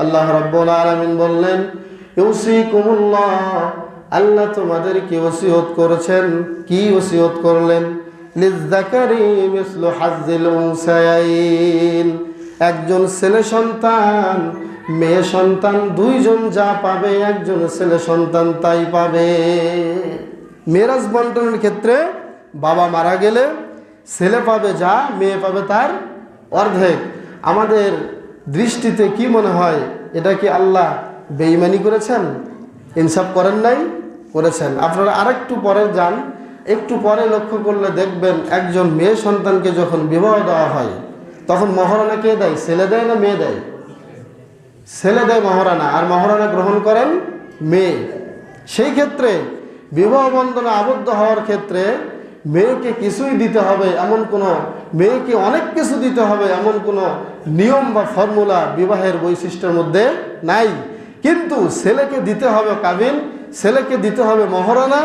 আল্লাহ রাব্বুল আলামিন বললেন, ইউসিকুমুল্লাহ, আল্লাহ তোমাদেরকে ওসিয়ত করেছেন। কি ওসিয়ত করলেন? লিযযাকারি মিসলু হাজ্জিল উনসায়াইন, একজন ছেলে সন্তান মেয়ে সন্তান দুইজন যা পাবে একজন ছেলে সন্তান তাই পাবে। মেরাজ বন্টনের ক্ষেত্রে বাবা মারা গেলে ছেলে পাবে যা, মেয়ে পাবে তার অর্ধেক। আমাদের দৃষ্টিতে কি মনে হয়, এটা কি আল্লাহ বেঈমানি করেছেন? ইনসাফ করেন নাই? করেছেন। আপনারা আরেকটু পরে যান, একটু পরে লক্ষ্য করলে দেখবেন একজন মেয়ে সন্তানকে যখন বিবাহ দেওয়া হয় তখন মহারণা কে দেয়? ছেলে দেয় না মেয়ে দেয়? ছেলে দেয় মহারণা, আর মহারণা গ্রহণ করেন মেয়ে। সেই ক্ষেত্রে বিবাহ বন্ধনে আবদ্ধ হওয়ার ক্ষেত্রে মেয়েকে কিছুই দিতে হবে এমন কোনো, মেয়েকে অনেক কিছু দিতে হবে এমন কোনো নিয়ম বা ফর্মুলা বিবাহের বৈশিষ্ট্যের মধ্যে নাই। কিন্তু ছেলেকে দিতে হবে কাবিন, ছেলেকে দিতে হবে মহারণা,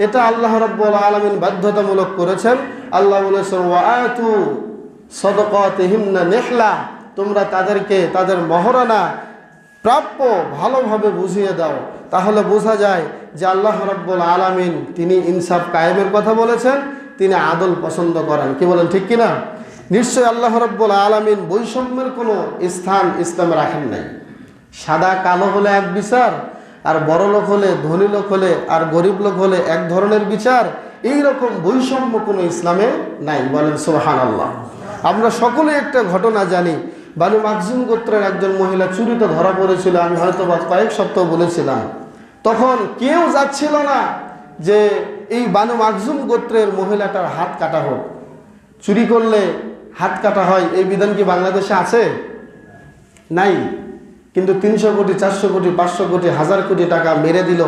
এটা আল্লাহ রাব্বুল আলামিন বাধ্যতামূলক করেছেন। আল্লাহ বলেছেন, ওয়াআতু সাদাকাতিহিন্না নিহলা, তোমরা তাদেরকে তাদের মহারণা প্রাপ্য ভালোভাবে বুঝিয়ে দাও। তাহলে বোঝা যায় যে আল্লাহ রাব্বুল আলামিন তিনি ইনসাফ কায়েমের কথা বলেছেন, তিনি আদল পছন্দ করেন। কি বলেন, ঠিক কিনা? নিশ্চয় আল্লাহ রাব্বুল আলামিন বৈষম্যের কোনো স্থান ইসলামে রাখেন নাই। সাদা কালো হলে এক বিচার, আর বড় লোক হলে, ধনী লোক হলে, আর গরিব লোক হলে এক ধরনের বিচার, এই রকম বৈষম্য কোনো ইসলামে নাই। বলেন সুবহানাল্লাহ। আমরা সকলে একটা ঘটনা জানি, বানু মাখজুম গোত্রের একজন মহিলা চুরিতে ধরা পড়েছিল। আমি হয়তো বা কয়েক সপ্তাহ বলেছিলাম, তখন কেউ যাচ্ছিল না যে এই বানু মাখজুম গোত্রের মহিলাটার হাত কাটা হোক। চুরি করলে হাত কাটা হয়, এই বিধান কি বাংলাদেশে আছে? নাই। কিন্তু 300 কোটি, 400 কোটি, 500 কোটি, 1000 কোটি টাকা মেরে দিল,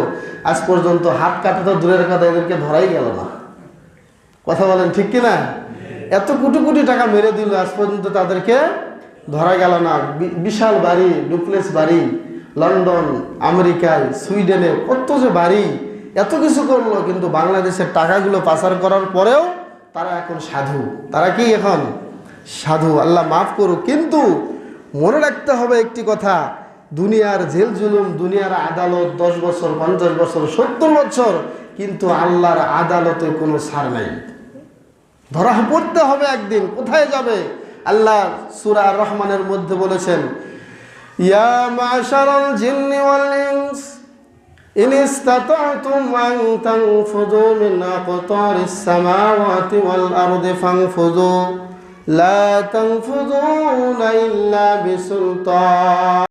আজ পর্যন্ত হাত কাটা তো দূরের কথা, এদেরকে ধরাই গেল না। কথা বলেন, ঠিক কিনা? এত কোটি কোটি টাকা মেরে দিল, আজ পর্যন্ত তাদেরকে ধরা গেল না। বিশাল বাড়ি, ডুপ্লেক্স বাড়ি, লন্ডন, আমেরিকায়, সুইডেনে কত যে বাড়ি, এত কিছু করলো, কিন্তু বাংলাদেশের টাকাগুলো পাচার করার পরেও তারা এখন সাধু। তারা কি এখন সাধু? আল্লাহ মাফ করুক। কিন্তু মনে রাখতে হবে একটি কথা, দুনিয়ার জেল জুলুম, দুনিয়ার আদালত 10 বছর, 50 বছর, 70 বছর, কিন্তু আল্লাহর আদালতে কোনো ছাড় নাই। ধরা পড়তে হবে একদিন। কোথায় যাবে? আল্লাহ সূরা আর রহমানের মধ্যে বলেছেন, ইয়া মাশারাল জিন্নি ওয়াল ইনস ইন ইসতাতা'তুম আন তানফুযু মিন আকতারিস সামাওয়াতি ওয়াল আরদি ফানফুযু লা তানফুযুনা ইল্লা বিসুলতান।